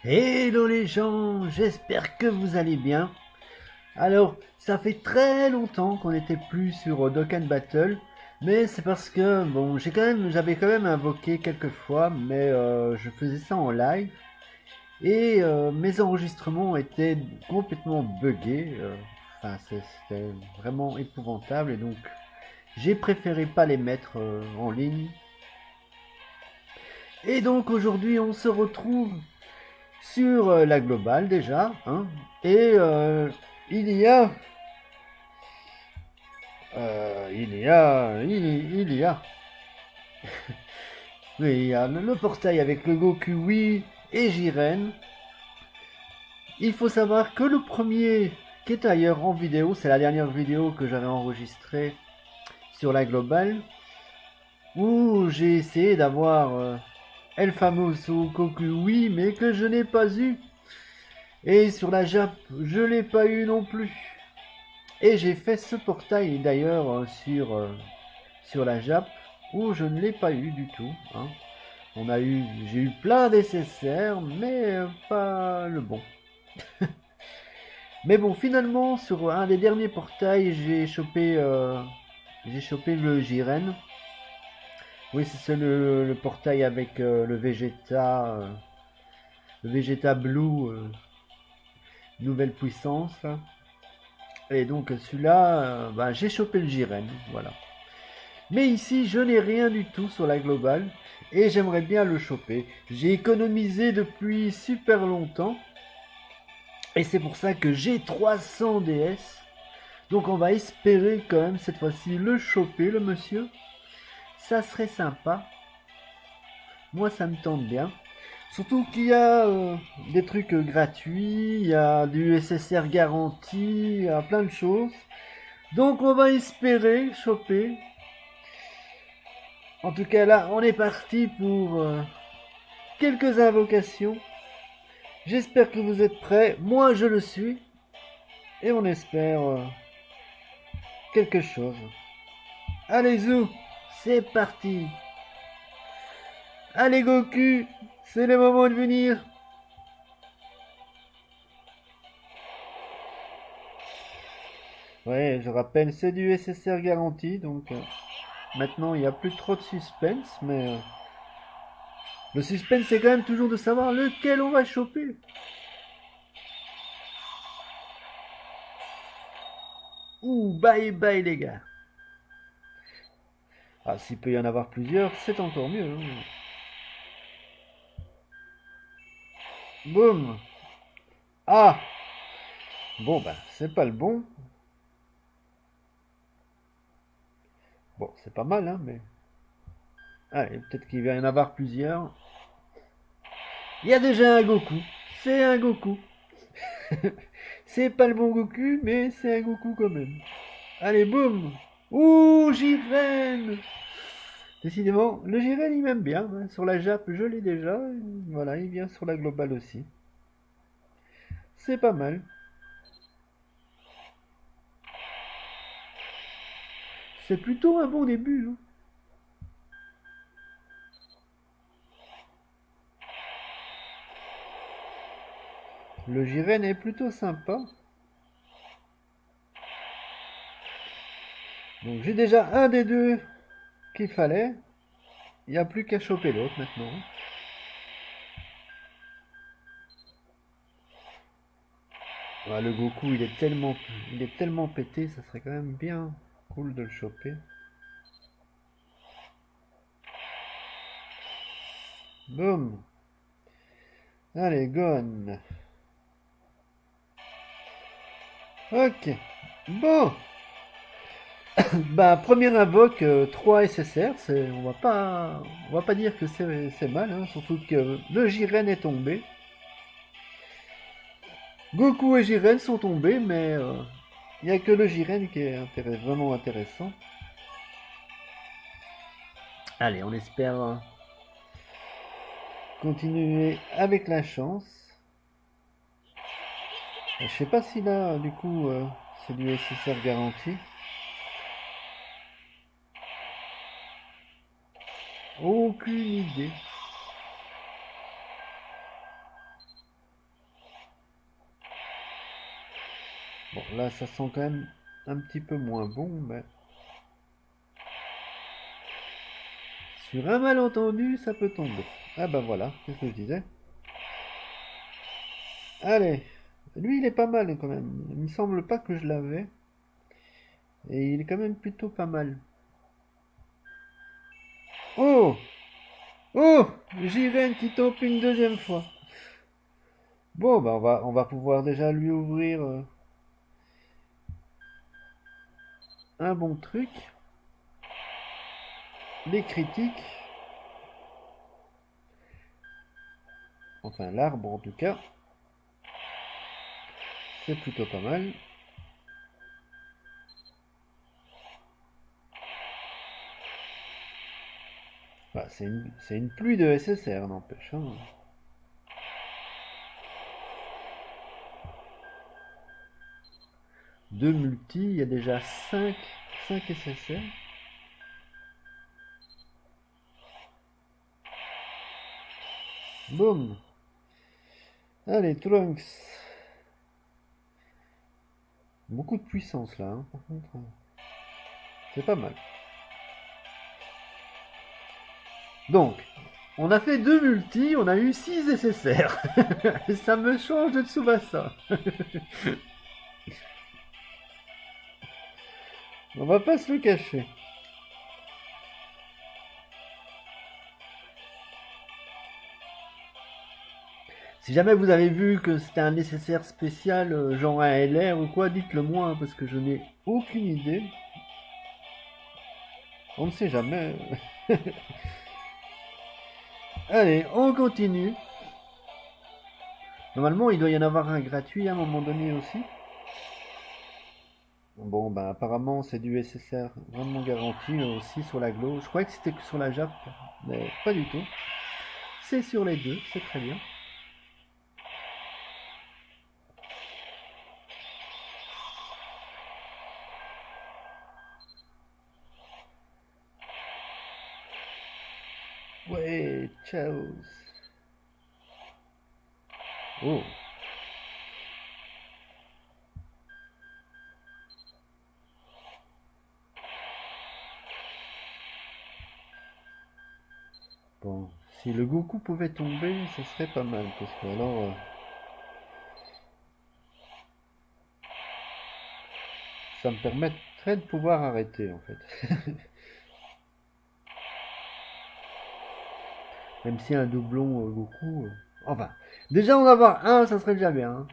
Hello les gens, j'espère que vous allez bien. Alors, ça fait très longtemps qu'on n'était plus sur Dokkan Battle, mais c'est parce que bon, j'avais quand même invoqué quelques fois, mais je faisais ça en live et mes enregistrements étaient complètement buggés. Enfin, c'était vraiment épouvantable et donc j'ai préféré pas les mettre en ligne. Et donc aujourd'hui, on se retrouve sur la globale déjà, hein, et il y a, il y a, oui, il y a le portail avec le Goku Wii et Jiren. Il faut savoir que le premier, qui est ailleurs en vidéo, c'est la dernière vidéo que j'avais enregistrée sur la globale, où j'ai essayé d'avoir El Famoso Goku Wii, mais que je n'ai pas eu. Et sur la Jap, je l'ai pas eu non plus. Et j'ai fait ce portail d'ailleurs sur la Jap où je ne l'ai pas eu du tout, hein. J'ai eu plein d'SSR, mais pas le bon. Mais bon, finalement, sur un des derniers portails, j'ai chopé le Jiren. Oui, c'est le portail avec le Vegeta Blue, nouvelle puissance, là. Et donc celui-là, bah, j'ai chopé le Jiren, voilà. Mais ici, je n'ai rien du tout sur la globale et j'aimerais bien le choper. J'ai économisé depuis super longtemps et c'est pour ça que j'ai 300 DS. Donc on va espérer quand même cette fois-ci le choper, le monsieur. Ça serait sympa. Moi, ça me tente bien. Surtout qu'il y a des trucs gratuits, il y a du SSR garanti, il y a plein de choses. Donc on va espérer choper. En tout cas là, on est parti pour quelques invocations. J'espère que vous êtes prêts. Moi, je le suis. Et on espère quelque chose. Allez, Zou, c'est parti. Allez, Goku, c'est le moment de venir. Ouais, je rappelle, c'est du SSR garanti. Donc maintenant, il n'y a plus trop de suspense. Mais le suspense, c'est quand même toujours de savoir lequel on va choper. Ouh, bye bye, les gars. Ah, s'il peut y en avoir plusieurs, c'est encore mieux, hein. Boum. Ah, bon, bah, c'est pas le bon. Bon, c'est pas mal, hein, mais... Allez, peut-être qu'il va y en avoir plusieurs. Il y a déjà un Goku. C'est un Goku. C'est pas le bon Goku, mais c'est un Goku quand même. Allez, boum. Ouh, Jiren. Décidément, le Jiren, il m'aime bien, hein. Sur la Jap, je l'ai déjà. Voilà, il vient sur la globale aussi. C'est pas mal. C'est plutôt un bon début, hein. Le Jiren est plutôt sympa. Donc j'ai déjà un des deux qu'il fallait. Il n'y a plus qu'à choper l'autre maintenant. Ah, le Goku, il est tellement pété, ça serait quand même bien cool de le choper. Boum. Allez, gone. Ok. Bon. Bah, première invoque, 3 SSR, on va pas dire que c'est mal, hein, surtout que le Jiren est tombé. Goku et Jiren sont tombés, mais il n'y a que le Jiren qui est vraiment intéressant. Allez, on espère continuer avec la chance. Je sais pas si là, du coup, c'est du SSR garanti. Aucune idée. Bon, là, ça sent quand même un petit peu moins bon, mais sur un malentendu, ça peut tomber. Ah ben voilà, qu'est-ce que je disais? Allez, lui, il est pas mal quand même. Il me semble pas que je l'avais. Et il est quand même plutôt pas mal. Oh! Oh! Jiren qui tombe une deuxième fois. Bon, bah on va pouvoir déjà lui ouvrir un bon truc. Les critiques. Enfin, l'arbre en tout cas. C'est plutôt pas mal. Bah, c'est une pluie de SSR, n'empêche, hein. Deux multi, il y a déjà 5 SSR. Boum! Allez, Trunks. Beaucoup de puissance là, hein, par contre. C'est pas mal. Donc, on a fait deux multi, on a eu 6 SSR. Ça me change de Tsubasa. On va pas se le cacher. Si jamais vous avez vu que c'était un nécessaire spécial, genre un LR ou quoi, dites-le moi, hein, parce que je n'ai aucune idée. On ne sait jamais. Allez, on continue. Normalement, il doit y en avoir un gratuit à un moment donné aussi. Bon, bah apparemment, c'est du SSR vraiment garanti aussi sur la Glo. Je croyais que c'était que sur la Jap, mais pas du tout. C'est sur les deux, c'est très bien. Ouais, ciao. Oh, bon. Si le Goku pouvait tomber, ce serait pas mal, parce que alors, ça me permettrait de pouvoir arrêter, en fait. Même si un doublon Goku... Enfin, déjà en avoir un, ça serait déjà bien, hein.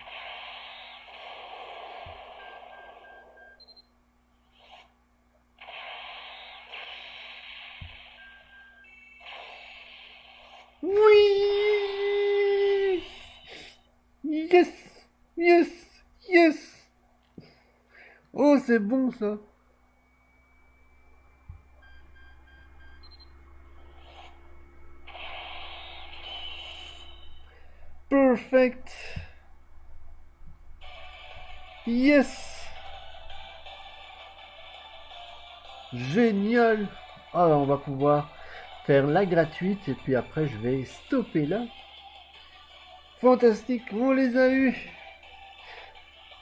Oui! Yes! Yes! Yes! Oh, c'est bon ça! Perfect! Yes! Génial! Ah, on va pouvoir faire la gratuite et puis après je vais stopper là. Fantastique, on les a eu!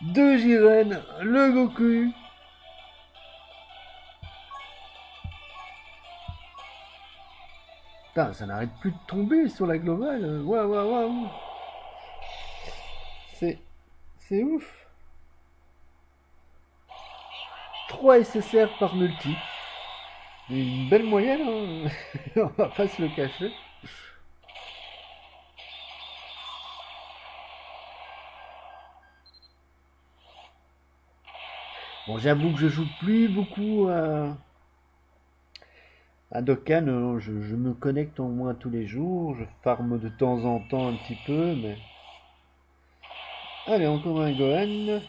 Deux Jiren, le Goku. Putain, ça n'arrête plus de tomber sur la globale. Waouh, waouh, waouh. C'est, c'est ouf. 3 SSR par multi. Une belle moyenne, hein. On va pas se le cacher. Bon, j'avoue que je joue plus beaucoup à Dokkan. Je me connecte au moins tous les jours. Je farme de temps en temps un petit peu, mais... Allez, encore un Gohan.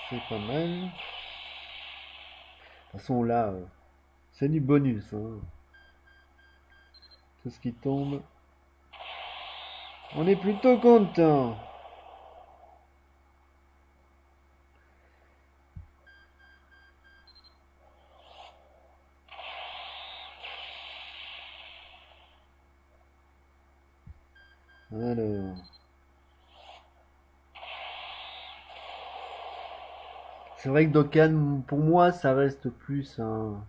C'est pas mal. De toute façon, là, c'est du bonus, hein. Tout ce qui tombe. On est plutôt content. Alors... C'est vrai que Dokkan, pour moi, ça reste plus un...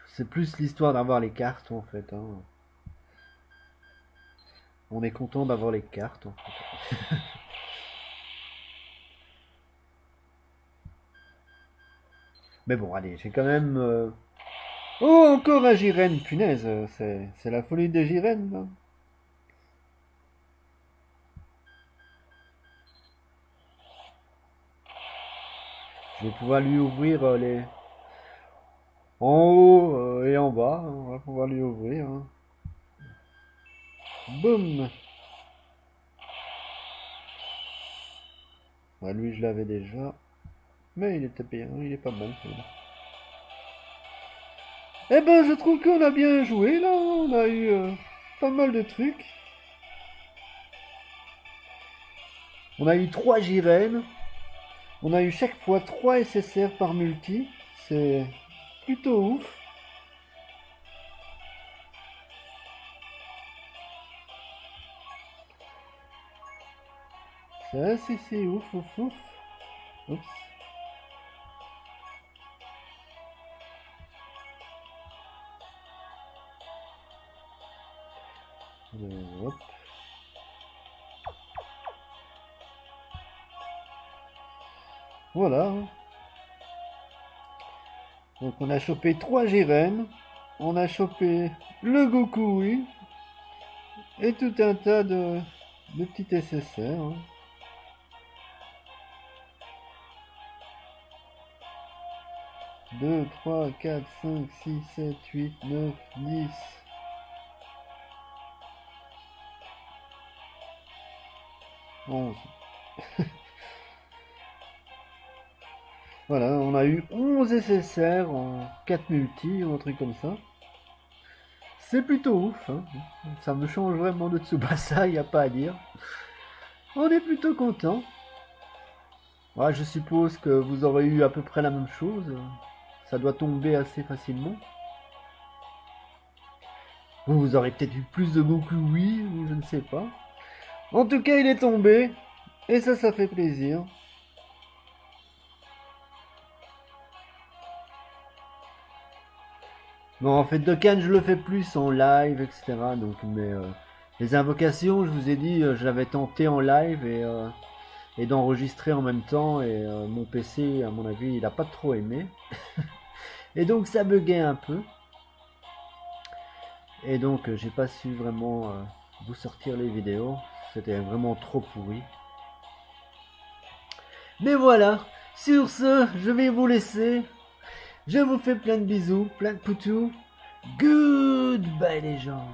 C'est plus l'histoire d'avoir les cartes, en fait. Hein. On est content d'avoir les cartes, en fait. Mais bon, allez, j'ai quand même... Oh, encore un Jiren, punaise, c'est la folie des Jiren, là. Je vais pouvoir lui ouvrir les... En haut et en bas, hein, on va pouvoir lui ouvrir. Hein. Boum. Ouais, lui, je l'avais déjà. Mais il était bien, il est pas mal. Eh ben, je trouve qu'on a bien joué, là. On a eu pas mal de trucs. On a eu 3 Jiren. On a eu chaque fois 3 SSR par multi. C'est plutôt ouf. C'est ouf, ouf, ouf. Oups. Hop. Voilà. Donc on a chopé 3 Jiren. On a chopé le Goku, oui. Et tout un tas de petits SSR. Hein. 2, 3, 4, 5, 6, 7, 8, 9, 10. Voilà, on a eu 11 SSR en 4 multi ou un truc comme ça. C'est plutôt ouf, hein. Ça me change vraiment de Tsubasa, il n'y a pas à dire. On est plutôt content. Ouais, je suppose que vous aurez eu à peu près la même chose. Ça doit tomber assez facilement. Vous aurez peut-être eu plus de Goku, oui, ou je ne sais pas. En tout cas, il est tombé. Et ça fait plaisir. Non, en fait, Dokkan, je le fais plus en live, etc. Donc, mais les invocations, je vous ai dit, je l'avais tenté en live et d'enregistrer en même temps. Et mon PC, à mon avis, il n'a pas trop aimé. Et donc, ça buguait un peu. Et donc, j'ai pas su vraiment vous sortir les vidéos. C'était vraiment trop pourri. Mais voilà, sur ce, je vais vous laisser. Je vous fais plein de bisous, plein de poutous. Goodbye les gens.